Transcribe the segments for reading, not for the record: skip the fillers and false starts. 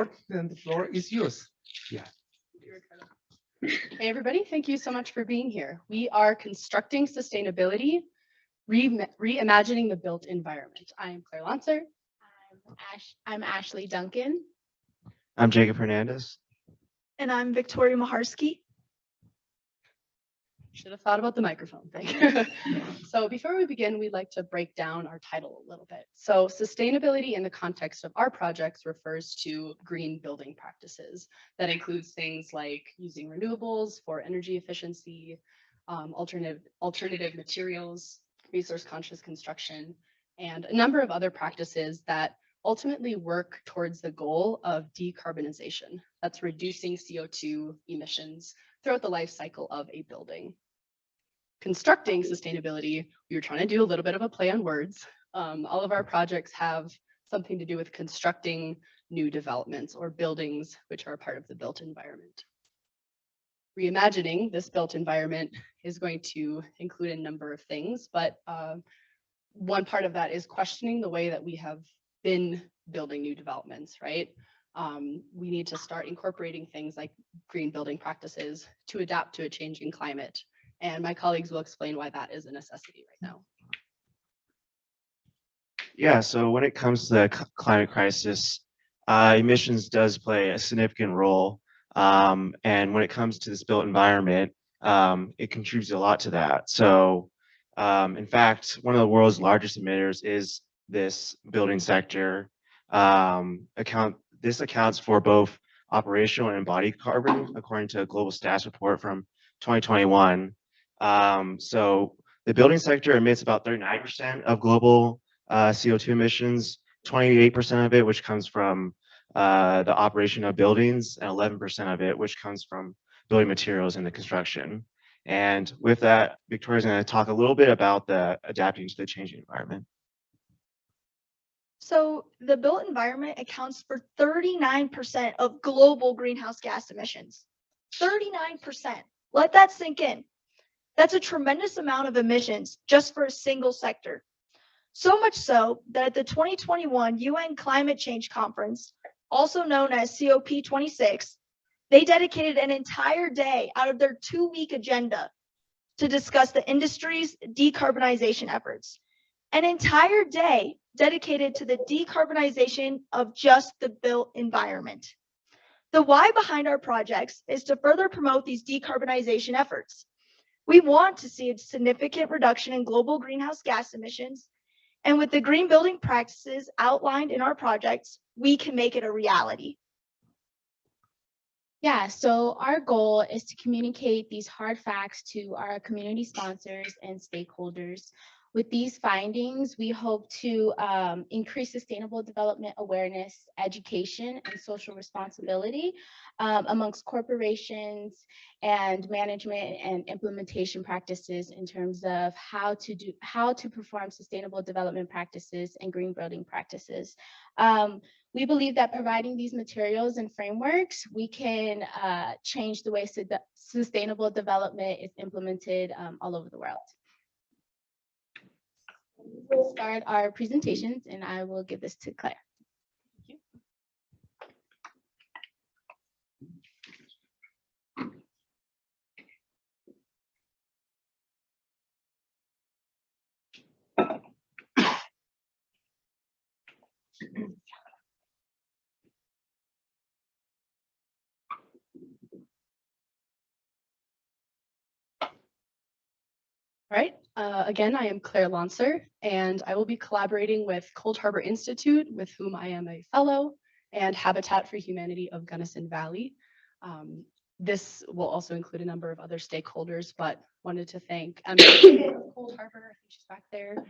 board, then the floor is yours. Yeah. Hey everybody, thank you so much for being here. We are constructing sustainability, reimagining the built environment. I am Clare Lantzer. I'm Ashley Duncan. I'm Jacob Hernandez. And I'm Victoria Muharsky. Should have thought about the microphone thing. So before we begin, we'd like to break down our title a little bit. So sustainability in the context of our projects refers to green building practices. That includes things like using renewables for energy efficiency, alternative materials, resource conscious construction, and a number of other practices that ultimately work towards the goal of decarbonization. That's reducing CO2 emissions throughout the life cycle of a building. Constructing sustainability, we were trying to do a little bit of a play on words. All of our projects have something to do with constructing new developments or buildings which are part of the built environment. Reimagining this built environment is going to include a number of things, but one part of that is questioning the way that we have been building new developments, right? We need to start incorporating things like green building practices to adapt to a changing climate. And my colleagues will explain why that is a necessity right now. Yeah, so when it comes to the climate crisis, emissions does play a significant role. And when it comes to this built environment, it contributes a lot to that. So in fact, one of the world's largest emitters is this building sector. This accounts for both operational and embodied carbon, according to a global stats report from 2021. So the building sector emits about 39% of global CO2 emissions, 28% of it, which comes from the operation of buildings, and 11% of it, which comes from building materials in the construction. And with that, Victoria's going to talk a little bit about the adapting to the changing environment. So the built environment accounts for 39% of global greenhouse gas emissions. 39%. Let that sink in. That's a tremendous amount of emissions just for a single sector. So much so that at the 2021 UN Climate Change Conference, also known as COP26, they dedicated an entire day out of their 2-week agenda to discuss the industry's decarbonization efforts. An entire day dedicated to the decarbonization of just the built environment. The why behind our projects is to further promote these decarbonization efforts. We want to see a significant reduction in global greenhouse gas emissions, and with the green building practices outlined in our projects, we can make it a reality. Yeah, so our goal is to communicate these hard facts to our community sponsors and stakeholders. With these findings, we hope to increase sustainable development awareness, education, and social responsibility amongst corporations and management and implementation practices in terms of how to perform sustainable development practices and green building practices. We believe that providing these materials and frameworks, we can change the way sustainable development is implemented all over the world. We'll start our presentations, and I will give this to Claire. Thank you. All right, again, I am Clare Lantzer, and I will be collaborating with Cold Harbor Institute, with whom I am a fellow, and Habitat for Humanity of Gunnison Valley. This will also include a number of other stakeholders, but wanted to thank Emily of Cold Harbor, I think she's back there,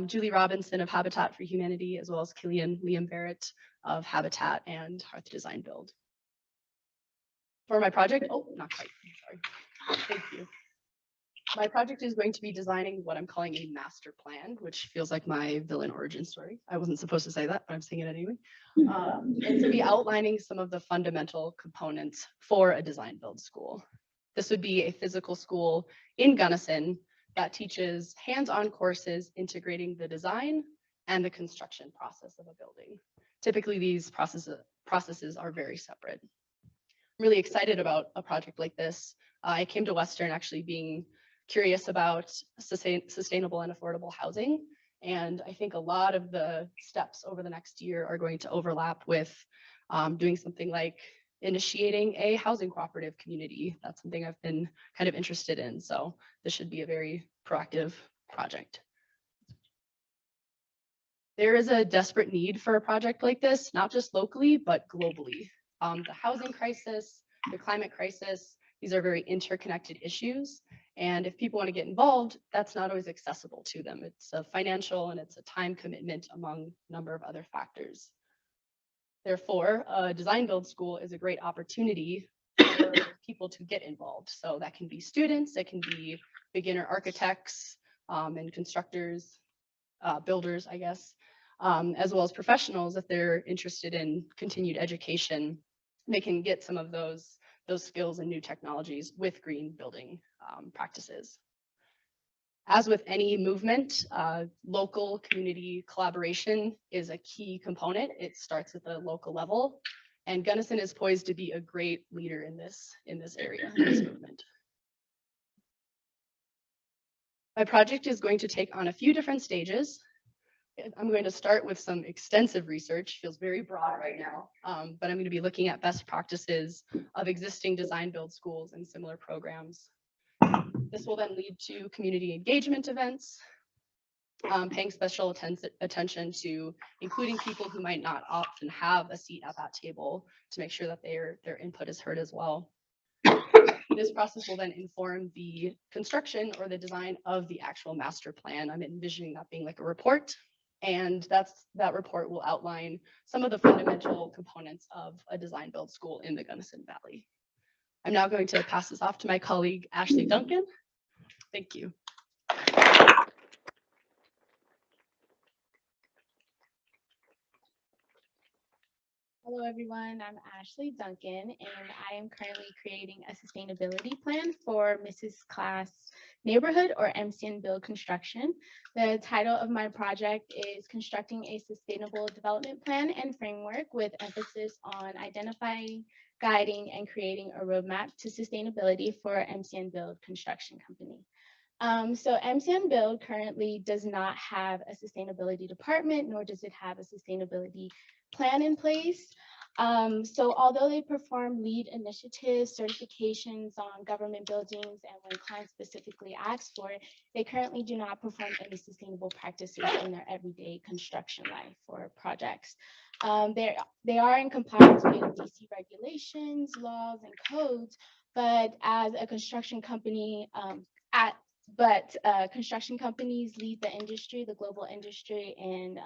Julie Robinson of Habitat for Humanity, as well as Liam Barrett of Habitat and Hearth Design Build. For my project, oh, not quite, sorry, thank you. My project is going to be designing what I'm calling a master plan, which feels like my villain origin story. I wasn't supposed to say that, but I'm saying it anyway. And to be outlining some of the fundamental components for a design build school. This would be a physical school in Gunnison that teaches hands-on courses integrating the design and the construction process of a building. Typically, these processes are very separate. I'm really excited about a project like this. I came to Western actually being curious about sustainable and affordable housing. And I think a lot of the steps over the next year are going to overlap with doing something like initiating a housing cooperative community. That's something I've been kind of interested in. So this should be a very proactive project. There is a desperate need for a project like this, not just locally, but globally. The housing crisis, the climate crisis, these are very interconnected issues. And if people want to get involved, that's not always accessible to them. It's a financial and it's a time commitment among a number of other factors. Therefore, a design build school is a great opportunity for people to get involved. So that can be students, it can be beginner architects and constructors, builders, I guess, as well as professionals if they're interested in continued education. They can get some of those skills and new technologies with green building practices. As with any movement, local community collaboration is a key component. It starts at the local level, and Gunnison is poised to be a great leader in this area, in this movement. My project is going to take on a few different stages. I'm going to start with some extensive research, feels very broad right now, but I'm going to be looking at best practices of existing design build schools and similar programs. This will then lead to community engagement events, paying special attention to including people who might not often have a seat at that table to make sure that their input is heard as well. This process will then inform the construction or the design of the actual master plan. I'm envisioning that being like a report, and that report will outline some of the fundamental components of a design build school in the Gunnison Valley. I'm now going to pass this off to my colleague, Ashley Duncan. Thank you. Hello, everyone. I'm Ashley Duncan, and I am currently creating a sustainability plan for Mrs. Class Neighborhood, or MCN Build Construction. The title of my project is Constructing a Sustainable Development Plan and Framework with emphasis on identifying, guiding, and creating a roadmap to sustainability for MCN Build Construction Company. So MCN Build currently does not have a sustainability department, nor does it have a sustainability plan in place. So although they perform lead initiatives, certifications on government buildings, and when clients specifically ask for it, they currently do not perform any sustainable practices in their everyday construction life or projects. They are in compliance with DC regulations, laws, and codes, but as a construction company, construction companies lead the industry, the global industry, in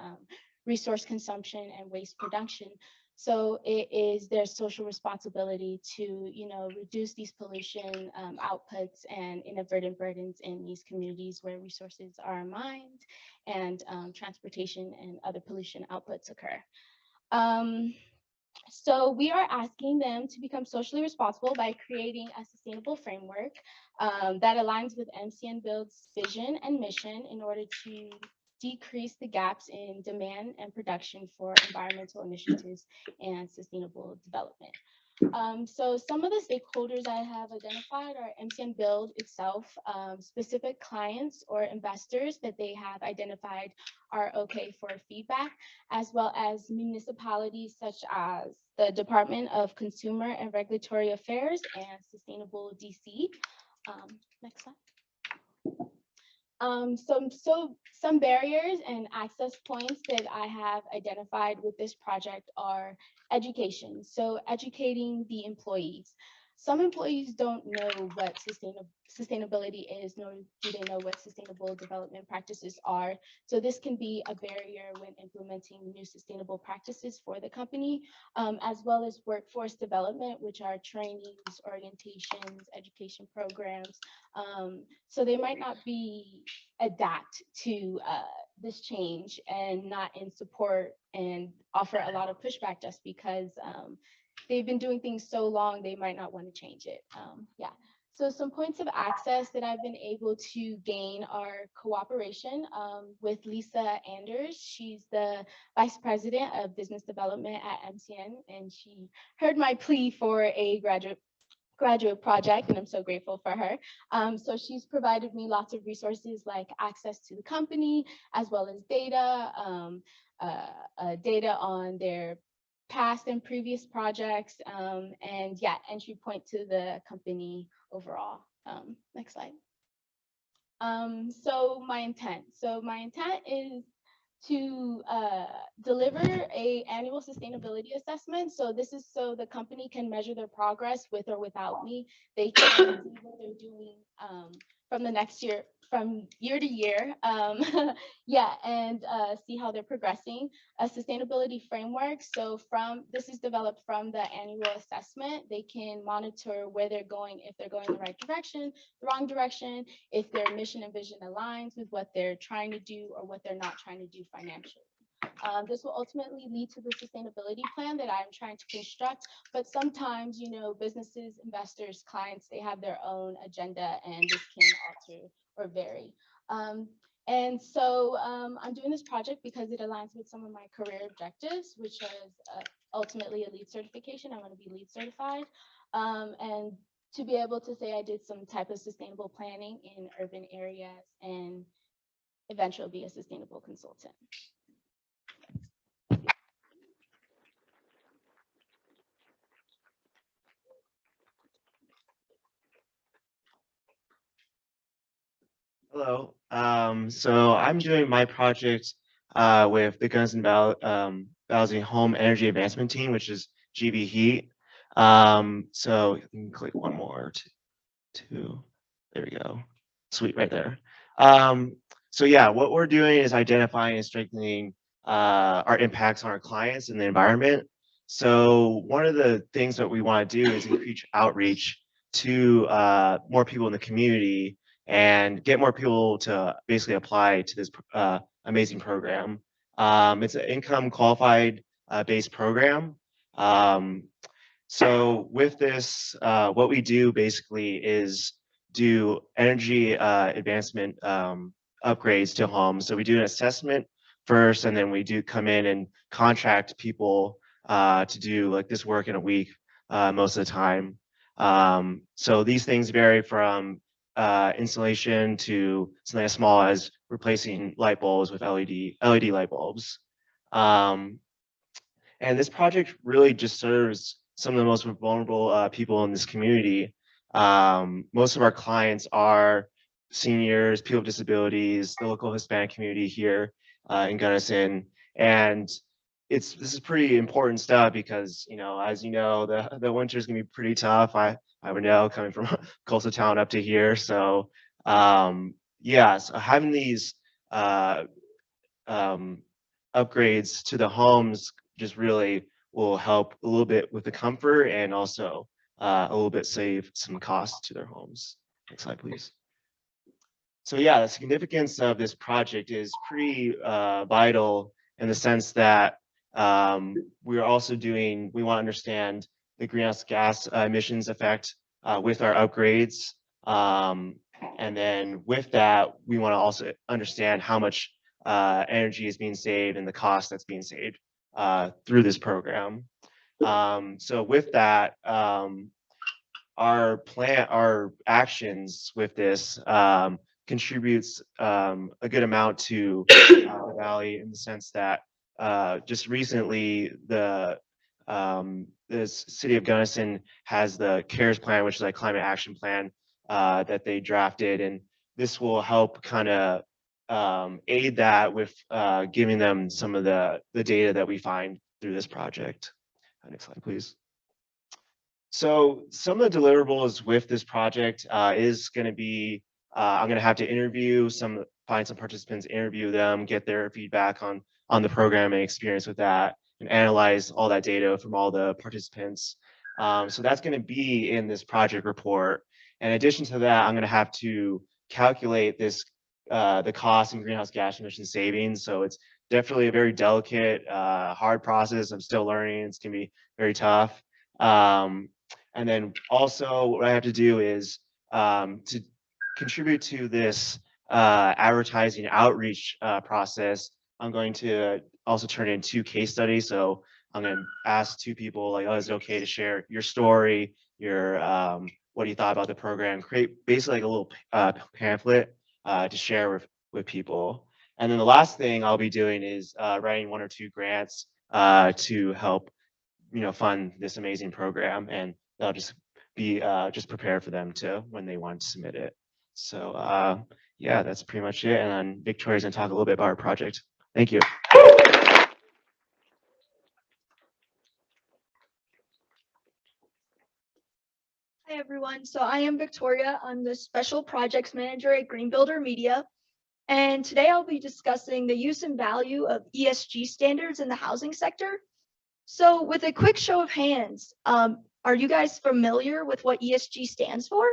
resource consumption and waste production. So it is their social responsibility to, reduce these pollution outputs and inadvertent burdens in these communities where resources are mined and transportation and other pollution outputs occur. So we are asking them to become socially responsible by creating a sustainable framework that aligns with MCN Build's vision and mission in order to decrease the gaps in demand and production for environmental initiatives and sustainable development. So some of the stakeholders I have identified are MCN Build itself, specific clients or investors that they have identified are okay for feedback, as well as municipalities such as the Department of Consumer and Regulatory Affairs and Sustainable DC. Next slide. Some barriers and access points that I have identified with this project are education. So educating the employees. Some employees don't know what sustainability is, nor do they know what sustainable development practices are. So this can be a barrier when implementing new sustainable practices for the company, as well as workforce development, which are trainings, orientations, education programs. So they might not be adapt to this change and not in support and offer a lot of pushback just because they've been doing things so long, they might not want to change it. So some points of access that I've been able to gain are cooperation with Lisa Anders. She's the Vice President of Business Development at MCN, and she heard my plea for a graduate project, and I'm so grateful for her. So she's provided me lots of resources like access to the company, as well as data on their past and previous projects, and yeah, entry point to the company overall. Next slide. So my intent is to deliver a annual sustainability assessment. So this is so the company can measure their progress with or without me. They can see what they're doing from the next year, from year to year. Yeah, and see how they're progressing. A sustainability framework. So this is developed from the annual assessment. They can monitor where they're going, if they're going in the right direction, the wrong direction, if their mission and vision aligns with what they're trying to do or what they're not trying to do financially. This will ultimately lead to the sustainability plan that I'm trying to construct, but sometimes, you know, businesses, investors, clients, they have their own agenda and this can alter or vary. And so I'm doing this project because it aligns with some of my career objectives, which is ultimately a LEED certification. I want to be LEED certified. And to be able to say I did some type of sustainable planning in urban areas and eventually be a sustainable consultant. Hello. So I'm doing my project with the Valley Home Energy Advancement Team, which is GB Heat. So you can click one more, two. There we go. Sweet, right there. So yeah, what we're doing is identifying and strengthening our impacts on our clients and the environment. So one of the things that we want to do is increase outreach to more people in the community and get more people to basically apply to this amazing program. It's an income qualified based program. So with this, what we do basically is do energy advancement upgrades to homes. So we do an assessment first, and then we do come in and contract people to do like this work in a week most of the time. So these things vary from installation to something as small as replacing light bulbs with LED light bulbs. And this project really just serves some of the most vulnerable people in this community. Most of our clients are seniors, people with disabilities, the local Hispanic community here in Gunnison. And this is pretty important stuff because, you know, as you know, the winter is gonna be pretty tough. I would know coming from coastal town up to here. So yeah, so having these upgrades to the homes just really will help a little bit with the comfort and also a little bit save some costs to their homes. Next slide, please. So yeah, the significance of this project is pretty vital in the sense that we want to understand the greenhouse gas emissions effect with our upgrades. And then with that, we want to also understand how much energy is being saved and the cost that's being saved through this program. So with that, our actions with this contributes a good amount to the valley in the sense that just recently the city of Gunnison has the CARES plan, which is a climate action plan that they drafted, and this will help kind of aid that with giving them some of the data that we find through this project. Next slide, please. So some of the deliverables with this project is going to be, I'm going to have to find some participants, interview them, get their feedback on the program and experience with that, and analyze all that data from all the participants. So that's going to be in this project report. In addition to that, I'm going to have to calculate the cost and greenhouse gas emission savings. So it's definitely a very delicate, hard process. I'm still learning. It's going to be very tough. And then also what I have to do is to contribute to this advertising outreach process, I'm going to also turn in 2 case studies. So I'm going to ask 2 people like, oh, is it okay to share your story, your what you thought about the program, create basically like a little pamphlet to share with people. And then the last thing I'll be doing is writing 1 or 2 grants to help, fund this amazing program, and they'll just be just prepared for them to when they want to submit it. So yeah, that's pretty much it. And then Victoria's gonna talk a little bit about our project. Thank you. Hi, everyone. So I am Victoria. I'm the Special Projects Manager at Green Builder Media. And today I'll be discussing the use and value of ESG standards in the housing sector. So with a quick show of hands, are you guys familiar with what ESG stands for?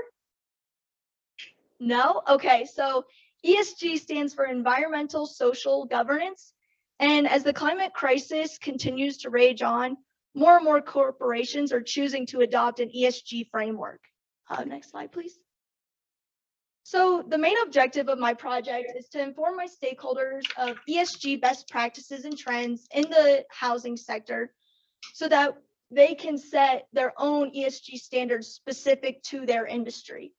No? Okay, so ESG stands for Environmental Social Governance. And as the climate crisis continues to rage on, more and more corporations are choosing to adopt an ESG framework. Next slide, please. So the main objective of my project is to inform my stakeholders of ESG best practices and trends in the housing sector so that they can set their own ESG standards specific to their industry.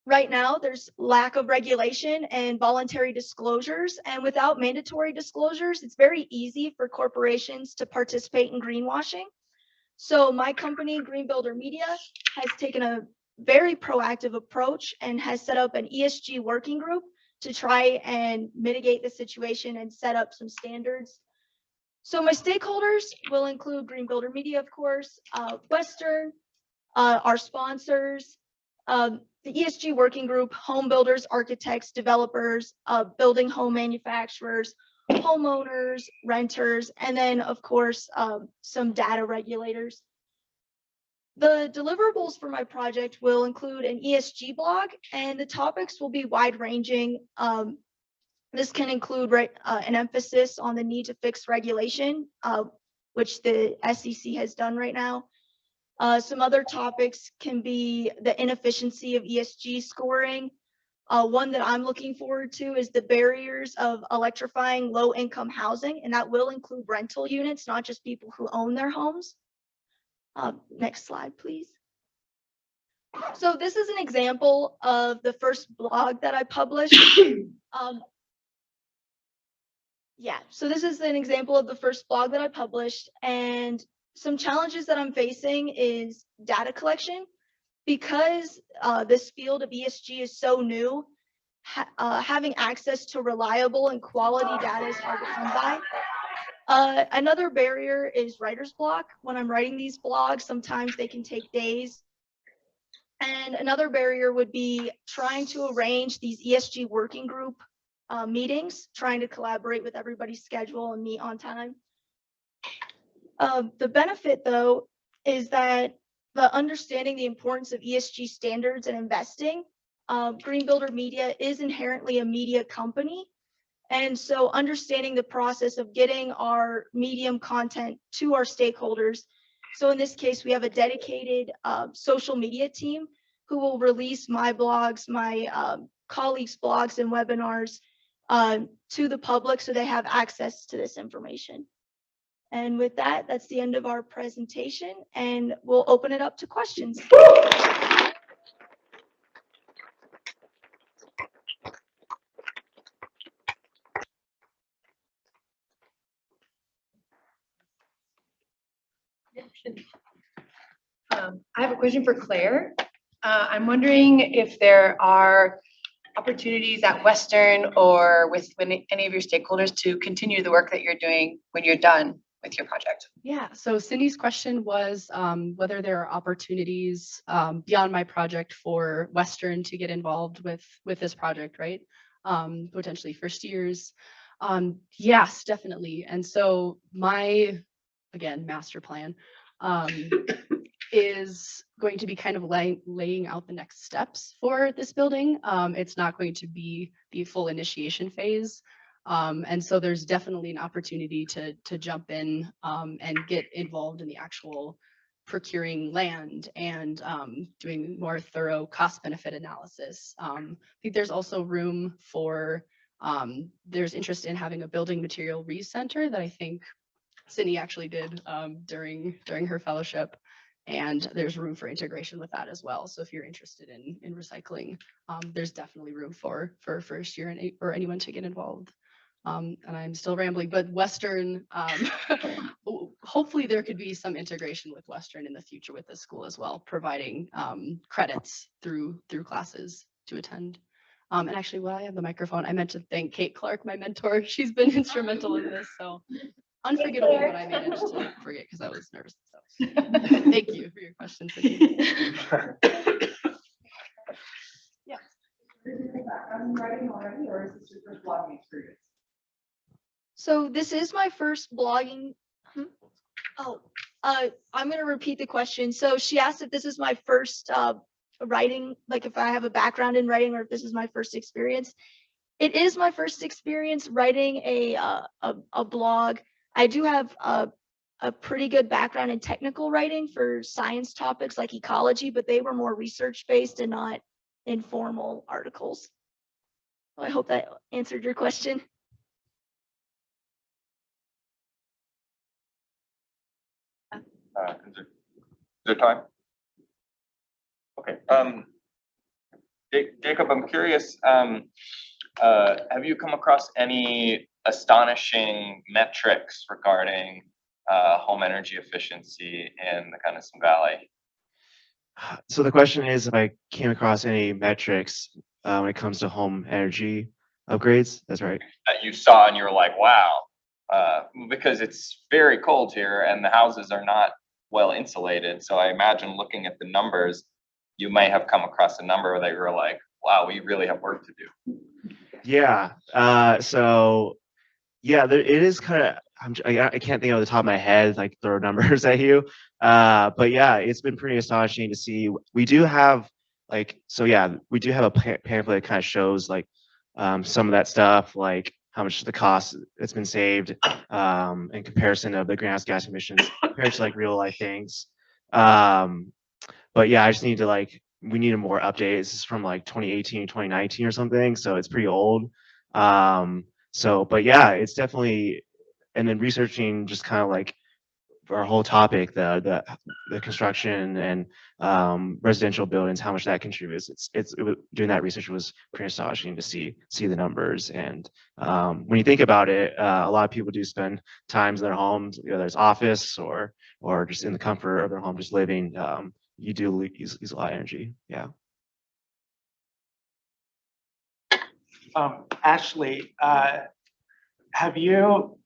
Right now, there's lack of regulation and voluntary disclosures, and without mandatory disclosures, it's very easy for corporations to participate in greenwashing. So my company, Green Builder Media, has taken a very proactive approach and has set up an ESG working group to try and mitigate the situation and set up some standards. So my stakeholders will include Green Builder Media, of course, Western, our sponsors, the ESG working group, home builders, architects, developers, building home manufacturers, homeowners, renters, and then of course, some data regulators. The deliverables for my project will include an ESG blog, and the topics will be wide ranging. This can include an emphasis on the need to fix regulation, which the SEC has done right now. Some other topics can be the inefficiency of ESG scoring. One that I'm looking forward to is the barriers of electrifying low-income housing, and that will include rental units, not just people who own their homes. Next slide, please. So this is an example of the first blog that I published. So this is an example of the first blog that I published, and some challenges that I'm facing is data collection. Because this field of ESG is so new, having access to reliable and quality data is hard to come by. Another barrier is writer's block. When I'm writing these blogs, sometimes they can take days. And another barrier would be trying to arrange these ESG working group meetings, trying to collaborate with everybody's schedule and meet on time. The benefit, though, is that the understanding the importance of ESG standards and investing, Green Builder Media is inherently a media company. And so understanding the process of getting our medium content to our stakeholders. So in this case, we have a dedicated social media team who will release my blogs, my colleagues' blogs and webinars to the public so they have access to this information. And with that, that's the end of our presentation, and we'll open it up to questions. I have a question for Claire. I'm wondering if there are opportunities at Western or with any of your stakeholders to continue the work that you're doing when you're done with your project. Yeah, so Cindy's question was whether there are opportunities beyond my project for Western to get involved with this project, right? Potentially first years. Yes, definitely. And so my, again, master plan is going to be kind of laying out the next steps for this building. It's not going to be the full initiation phase. And so there's definitely an opportunity to jump in and get involved in the actual procuring land and doing more thorough cost benefit analysis. I think there's also room for, there's interest in having a building material reuse center that I think Sydney actually did during her fellowship. And there's room for integration with that as well. So if you're interested in recycling, there's definitely room for first year or anyone to get involved. And I'm still rambling, but Western, hopefully there could be some integration with Western in the future with this school as well, providing credits through classes to attend. And actually, while I have the microphone, I meant to thank Kate Clark, my mentor. She's been instrumental in this, so unforgettable, but I managed to forget because I was nervous. So thank you for your question, Sydney. Yeah. Writing already, or is this your first blogging experience? So this is my first blogging. I'm going to repeat the question. So she asked if this is my first writing, like if I have a background in writing or if this is my first experience. It is my first experience writing a blog. I do have a pretty good background in technical writing for science topics like ecology, but they were more research-based and not informal articles. Well, I hope that answered your question. Is there time? Okay. Jacob, I'm curious. Have you come across any astonishing metrics regarding home energy efficiency in the Gunnison Valley? So the question is if I came across any metrics when it comes to home energy upgrades. That's right. That you saw and you were like, wow, because it's very cold here and the houses are not well insulated. So I imagine looking at the numbers, you may have come across a number that you were like, wow, we really have work to do. Yeah. So yeah, it is kind of, I can't think of the top of my head, like throw numbers at you. But yeah, it's been pretty astonishing to see. We do have we do have a pamphlet that kind of shows like some of that stuff, like how much the cost that's been saved in comparison of the greenhouse gas emissions compared to like real life things. But yeah, I just need to we need a more update. This is from like 2018, 2019 or something. So it's pretty old. But yeah, it's definitely, and then researching just kind of like our whole topic, the construction and residential buildings, how much that contributes. Doing that research was pretty astonishing to see the numbers. And when you think about it, a lot of people do spend times in their homes, whether it's office or just in the comfort of their home, just living. You do use a lot of energy. Yeah. Ashley, have you,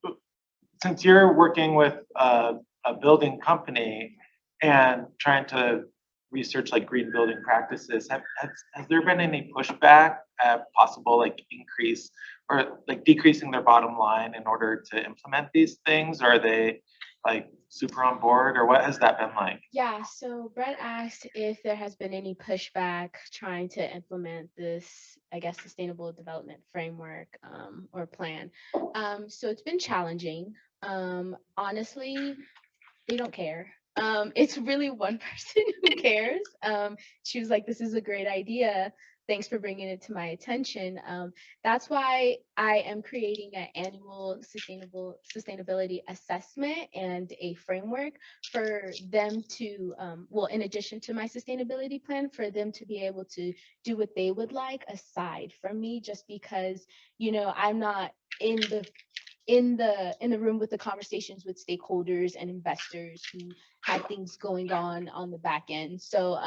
since you're working with a building company and trying to research like green building practices, has there been any pushback at possible like increase or like decreasing their bottom line in order to implement these things? Or are they like super on board, or what has that been like? Yeah, so Brett asked if there has been any pushback trying to implement this, I guess, sustainable development framework or plan. So it's been challenging. Honestly, they don't care. It's really one person who cares. She was like, this is a great idea. Thanks for bringing it to my attention. That's why I am creating an annual sustainability assessment and a framework for them to, in addition to my sustainability plan, for them to be able to do what they would like aside from me, just because, I'm not in the room with the conversations with stakeholders and investors who had things going on the back end. So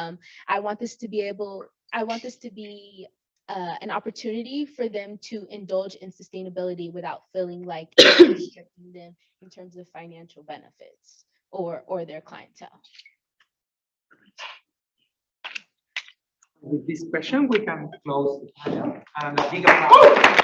I want this to be an opportunity for them to indulge in sustainability without feeling like it's restricting them in terms of financial benefits or their clientele. With this question, we can close the panel. And a big applause.